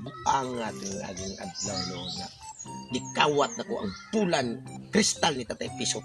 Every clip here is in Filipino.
Buang ating aging adlaw noon nga. Gikawat na ko ang bulan kristal ni Tatay Pisot.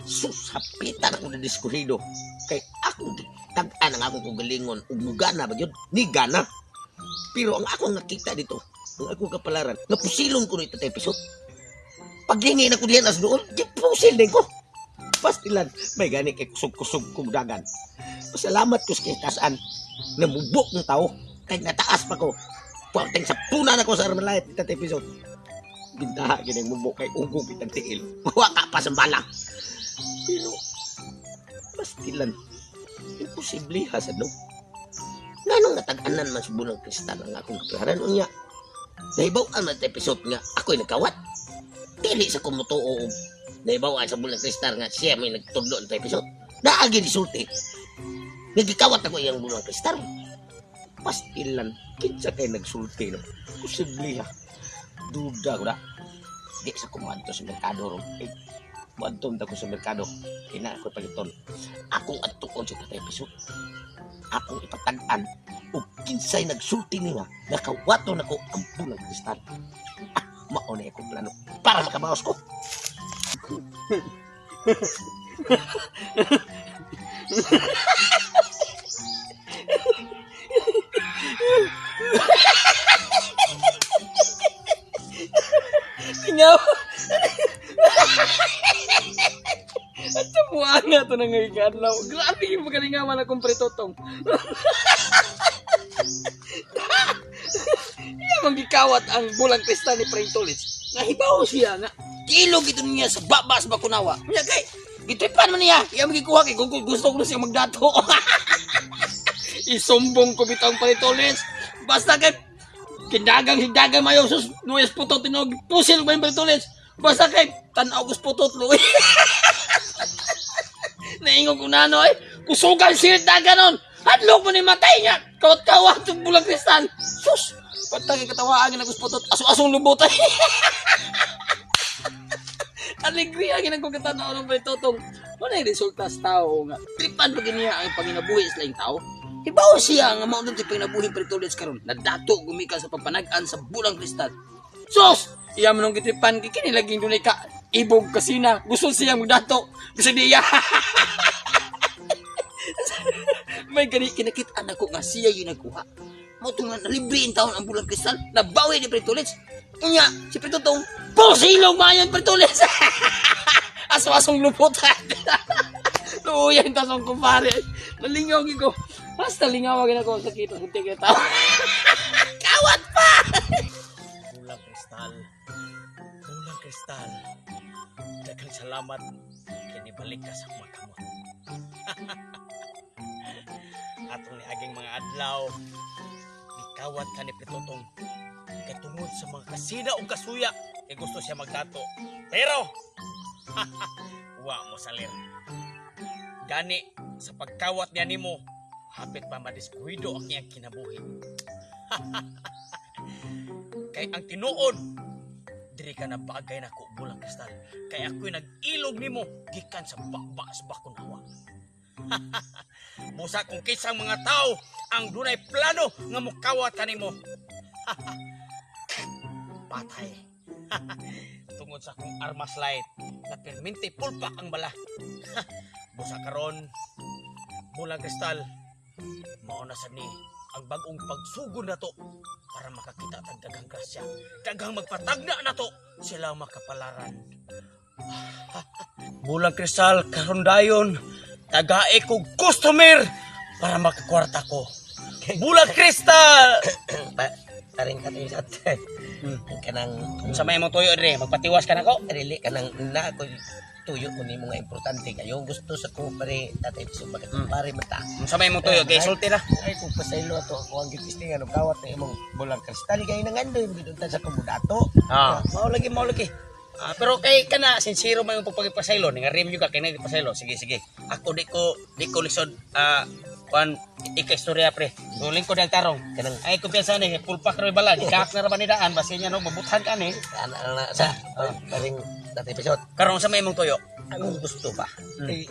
Sus, hapitan ako na diskurido. Kay ako tag-an ang akong kagalingon ug mugana ba yun? Ni gana. Pero ang akong nakita dito, ang akong kapalaran, napusilon ko ni Tatay Pisot. Paglingi na ko diyan as doon, gipusil din ko. Pastilan, may gani kay kusog-kusog kong dagan. Pasalamat ko sa kitasan, namubok ng tao, kay nataas pa ko. Puwanteng sa puna na ko sa armalayat ni Tatay Pisot. Gintaha ginang mubok kay ugong pitang tiil. Waka pa sa balang. Pero, pastilan, imposible ha sa no. Nganong natag-anan man sa bulang kristal ang akong kapalaran unya. Nahibaw-an man Tatay Pisot nga ako'y nagkawat. Dili sa kumutuo nahibaw-an sa bulang kristal nga siya may nagtudlo ng Tatay Pisot. Naagi disulti. Nagikawat ako iyang bulang kristal. Pastilan, kinsa kay nagsulti no. Posible ha. Duda ko na. Di sa kumanto sa merkado ron. Eh, kumanto ko sa merkado. Kina ako paliton. Akong atuon sa Tatay Pisot. Akong ipatag-an. O kinsay nagsulti niya. Nakawato na ko ang bulang kristal. Ah, mauna akong plano. Para makabawas ko. Tingaw. At sa buwan nga ito nang ngayikadlaw. Grabe yung magalingaman akong pretotong. Iya manggikawat ang bulang kristal ni Prentolis. Nahibaw siya nga. Kilog ito niya sa babas bakunawa. Kaya kay, gitipan man niya. Iya magikuha kay kung gusto ko na siya magdato. Isumbong ko bitang Prentolis. Basta kay, kindagang mayo sus nues putot tinog pusil ba yung Prentolis. Basta kay, tanaw ko putot lo. Naingon ko na ano kusugan siya daga nun. Hadlok mo ni matay niya. Kawat-kawat yung bulang kristal. Sus! Patang katawaan ako putot. Asong lubot ay. Alegria ginang ko katanaw ng Prentotong. Ano yung resulta sa tao nga? Tripan pa ganiya ang panginabuhi sa laing tao. Ibaw siya nga maunod yung panginabuhi Prentolis karon. Nadato gumika sa pagpanagan sa bulang kristal. Sus! Iya manong gitripan kikinilaging dunay ka ibog kasina. Gusto siya magdato. Gusto niya. May gani kinakit-an ako nga siya yung nagkuha. Mo itong nalibre in taon ang bulang kristal. Nabawi ni Prentolis. Inya, si Prentotong, pusilong mayon Prentolis. Aso-asong lupot. Luuyan tasong kumpare. Nalingaw ko. Basta lingawagin ako sa kita. Kunti kita tao. Kawat pa! Bulang kristal. Bulang kristal. Daghang salamat. Kinibalik ka sa makamot. Atong ni aging mga adlaw. Ikawat ka ni Prentotong. Kay tungod sa mga kasida o kasuya. Kay gusto siya magdato. Pero! Wa mo salir. Gani, sa pagkawat niya nimo, hapit pa madiskuido ang iyang kinabuhi. Kay ang tinuod, diri ka na bagay na ko bulang kristal. Kay ako'y nag-ilog nimo gikan sa bakbas bakunawa. Busa kung kisang mga tao ang dunay plano nga mukawat ka nimo. Patay. Tungod sa kong armas light na perminti pulpak ang bala. Busa karon bulang kristal mauna sa ni ang bagong pagsugod na to para makakita tag daghang grasya, daghang magpatagna na to sila makapalaran. Bulang kristal karon dayon tagae ko customer para makakwarta ko. Bulang kristal. Taring katisat. Kanang Sa may mong tuyo dire, magpatiwas ka na ko. dili kanang na ako tuyo ko ni mga importante kayo gusto sa ko pare Tatay Pisot pare mata. Sa may mong tuyo kay sulti na. Ay kung pasaylo ato ako ang gipistingan og kawat na imong bulang kristal kay nangandoy dito sa komodato. Mao lagi. Pero kay kana sincero man yung pagpagipasaylo, nga rim yung ka kay nagipasaylo. Sige. Ako di ko lisod kuan ika-istorya pre. Duling ko dag tarong. Kanang Ay kumpiyansa ni pulpak ra bala, gikak na ra ba ni daan basi nya no mabuthan ka ni. ana sa paring Tatay Pisot. Karon sa may mong tuyo. Ang gusto ba? Mm.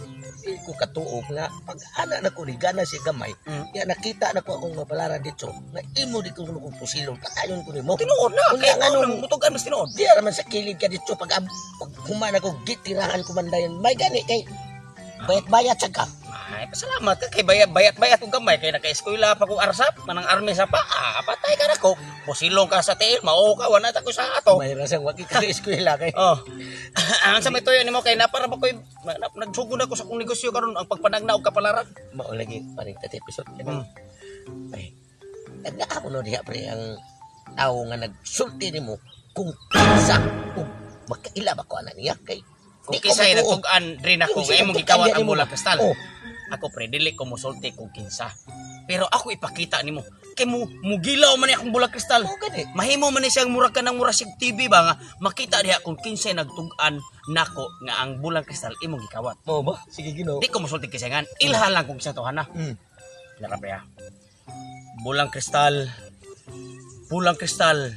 Ko katuog nga pag ana na ko ni gana si gamay. Ya nakita na ko akong mapalaran dito. Nga imo di ko kung pusilong patayon ko nimo. Tinuod na. Unya Kaya nga ano, mutugan mas tinuod. di naman sa kilid ka dito pag humana ko gitirahan ko mandayon. May gani kay bayat-bayat sa ka. Ay, pasalamat ka kay bayat kong gamay kay naka-eskwela pa kong arsap manang army sa paa. Patay ka na ko. Pusilong ka sa tiil, mao ka wala ta ko sa ato. May rasang wagi ka sa eskwela kay. Oh. Ang sa may tuyo nimo kay napara ba koy nagsugod ako sa kong negosyo karon ang pagpanagna og kapalaran. Mao lagi paring tat episode Mm. Ay. Nagkaamo no diha pre ang tao nga nagsulti nimo kung kinsa ug magkaila ba ko ana niya kay Kung di ko kisay matuod. nagtugan rin ako Kung kay sino imong nagtugan gikawat yan ang nimo bulag ba? kristal. Oh. Ako pre dili ko mosulti kung kinsa. Pero ako ipakita nimo kay mugilaw man ni akong bulag kristal. Oh, gani. Mahimo man ni siyang mura ka ng mura sig TV ba nga makita diha kung kinsay nagtugan nako nga ang bulang kristal imong gikawat. Mao ba? Sige Ginoo. Di ko mosulti kisayan. Ilhan lang kung sa tohana. Mm. Narap ya. Bulang kristal. Bulang kristal.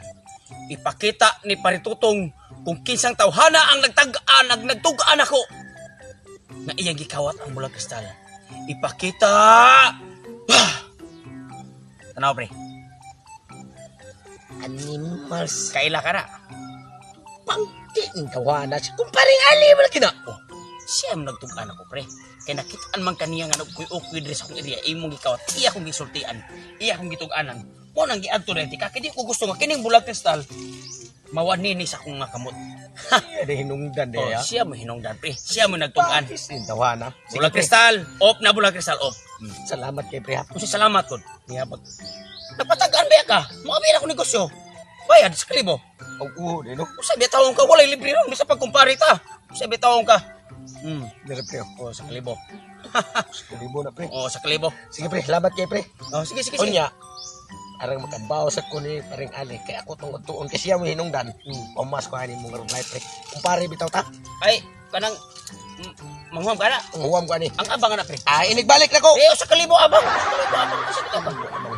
Ipakita ni Paritutong kung kinsang tawhana ang nagtugaan ako. Nga iyang gikawat ang bulang kristal. Ipakita. Tanaw pre. Animals. Kaila ka na. Pangkin kawana si kumparing Ali mo lagi na. Oh, siya ang nagtugaan ako pre. Kaya nakitaan man kaniya nga nagkuy-ukuy diri sa akong area. Imong gikawat. Iya akong gisultian. Iya akong gituganan. Mo nang giadto rin. Kaya di ko gusto nga kining bulag kristal. Mawanini sa akong makamot. Ada hinungdan Oh, dia ya. siya mo hinungdan pre. Siya mo nagtugaan. Sin tawana. Bulag kristal. Op na bulag kristal. Op. Salamat kay pre. Kung salamat ko. Niyabot. Nagpatagaan ba ka? Makabila ko negosyo. Bayad sa kalibo. Oo, dino. Kung sabi taong ka, walay libre ron. Bisa pagkumpari ta. Kung sabi taong ka. Dire pre. Oh, sa kalibo. Libo na pre. Oh, sa kalibo. Sige pre, salamat kay pre. Oh, sige, sige, sige. Unya. Arang makabaw sa ko ni paring Ali kay ako tungod tuon kasi siya mo hinungdan. Omas ko ani mo nga live pre. Kumpare bitaw ta. Ay, kanang manghuam ka na. Huwam ko ani. Ang abang na pre. Ay, inigbalik na ko. Eh, sa kalibo abang.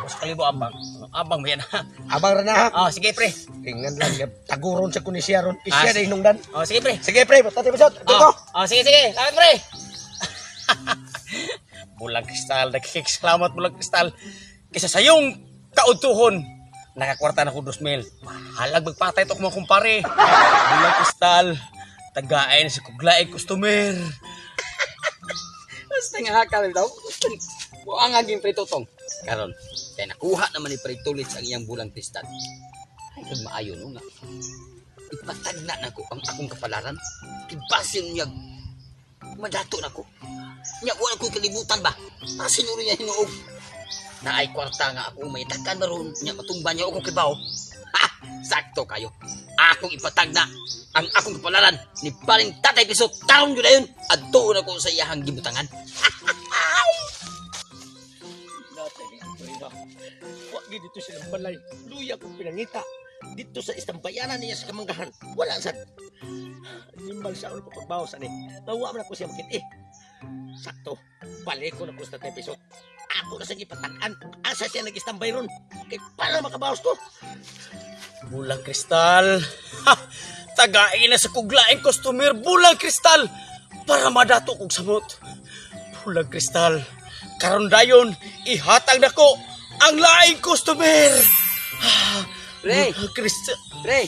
Sa kalibo abang. Abang mo yan ha. Abang ra na ha. Oh, sige pre. Tingnan lang nga taguron sa ko ni siya ron. Ah, Siya na sige. hinungdan. Oh, sige pre. Sige pre, basta episode. Ito ko. Oh, sige, sige. Salamat pre. Bulag kristal. Nagkikisalamat bulag kristal. Kisa sa iyong kautuhon. Nakakwarta na ko 2,000. Halag magpatay ito mga kumpare. Bulag kristal. Tagain si kuglaing customer. Basta nga hakal daw. Ang aging Pritutong. Karon, kaya nakuha naman ni Pritulit ang iyang bulang kristal. Ay, kung maayo no nga. Ipatagna na ko ang akong kapalaran. Kibasin niya. Madato na ko. Niya, wala ko kalibutan ba? Masinuro niya hinuog. Na ay kwarta nga ako may takan baron. Niya, matumba niya ako kibaw. Ha! Sakto kayo. Akong ipatagna ang akong kapalaran ni paring Tatay Pisot. Karon yun na yun. At doon ako sa iyahang gibutangan. Wag dito silang balay. Luya kong pinangita. Dito sa istambayanan niya sa kamanggahan. Wala sad. Animal siya ako pagbawas ani. Nawa man ako siya makit Sakto. Balik ko na po sa episode. Ako na sa ipatakan. Asa siya nag-istambay ron. Kay paano makabawas ko? Bulang kristal. Ha! Tagain na sa kuglaing customer. Bulang kristal. Para madato kong samot. Bulang kristal. Karon dayon, ihatag na ko ang laing customer. Pre! Bulang kristal. Pre!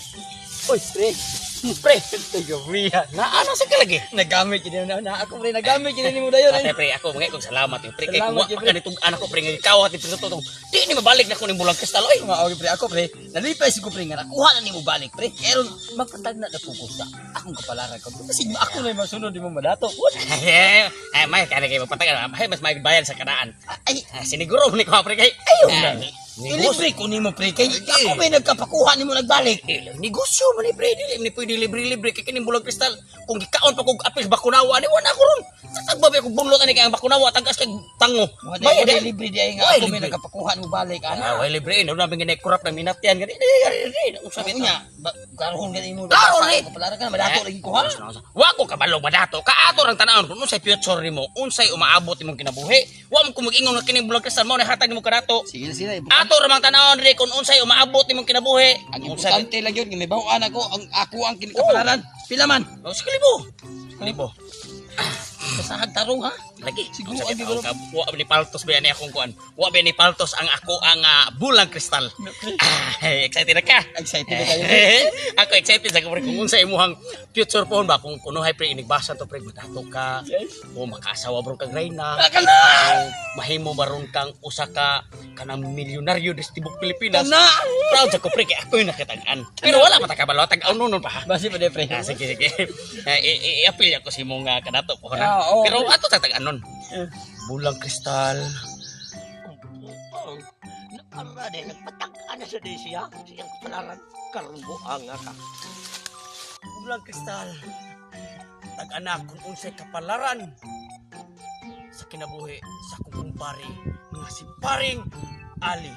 Uy, pre! Pre, tagabihan. Naano sa kalagi? Nagamit yun na ako pre, nagamit yun mo dayon. Ate, pre, ako mga kong salamat. Pre, kay Salamat, kuha pre. pa ganitong anak ko, pre, nga ikaw at ipinututong. Di ni mabalik na ko ng bulang kristal, oy. Mga pre, ako pre, nalipay si ko pre nga nakuha na ni mo balik pre. Pero magpatagna na po ko sa akong kapalaran ko. Kasi ako na yung masunod di mo madato. Ay, may kaya kayo magpatagal. Ay, mas may bayan sa kanaan. Ay, Siniguro ni ko, pre, kay. ayun Ay, na. Ilibre ko ni mo pre, kay ako may nagkapakuha ni mo nagbalik. negosyo man ni pre, dili ni pwede libre-libre kay kining bulang kristal. Kung gikaon pa kog apil bakunawa ni wala ko ron. Tagbabe kog bunlot ani kay ang bakunawa tagas kay tango. Mga Bayad, day eh. libre di ay nga Oy, ako may libre. nagkapakuha ni mo balik Ah, ana. way libre no namin ginay kurap na minatyan gani. Sabi niya, karon gani mo Karon, sa eh. kapalaran ka na madato lagi ko ha. Wa ko kabalog madato. Kaato rang tanawon kun unsay future nimo, unsay umaabot imong kinabuhi. Wa mo ko mag-ingon nga kining bulang kristal mo na hatag nimo kadato. Sige na sila. Ato ramang tanawon diri kun unsay umaabot imong kinabuhi. Ang Unsay importante lang yun, may bawaan ako ang kinakapalaran. Pila man? Oh, sa kalibo. Sa kalibo. Kasahag tarong ha. Lagi. Siguro, Sabi di taon ba? ka, wa ba ni paltos ba ni akong kuan? Wa ba ni paltos ang ako ang bulang kristal. Excited na ka? Excited na kayo. Ako excited sa pre kung unsa imuhang future phone ba kung kunuhay pre inigbasa to pre matato ka. Yes. O makaasawa bro kag Reyna. Kana! O mahimo baron kang usa ka kanang milyonaryo des tibok Pilipinas. Kana! Proud sa ko pre kay ako yung nakitag-an. Pero wala pa ta kabalo tag-aunon pa. Basi pa de pre. Sige. I-appeal ako si mong kadato po Ah, na. oo. Pero ato tag-anon. Bulang kristal. Para din, nagpatagkaan na sa di siya. Siyang palaran, karbo ang ka. Bulang kristal. Tag-anak kung unsay kapalaran sa kinabuhi sa akong kumpare nga si Paring Ali.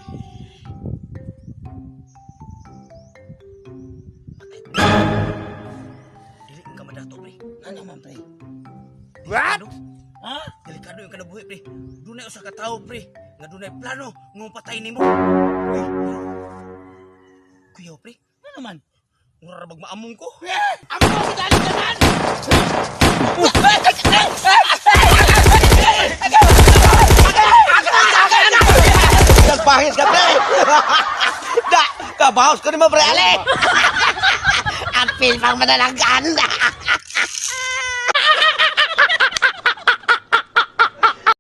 Dili ka madato pre. Ano man pre? Delikado. Ha? Delikado yung kinabuhi pre. Dunay usa ka tawo pre nga dunay plano nga patay nimo. Uy. Kuya pre, Ano man? ngura bag maamong ko. Amo si dali naman. Nagpahis ka, pre! Da! Kabaos ko ni mo, pre, Ali! Apil pang madalanggan!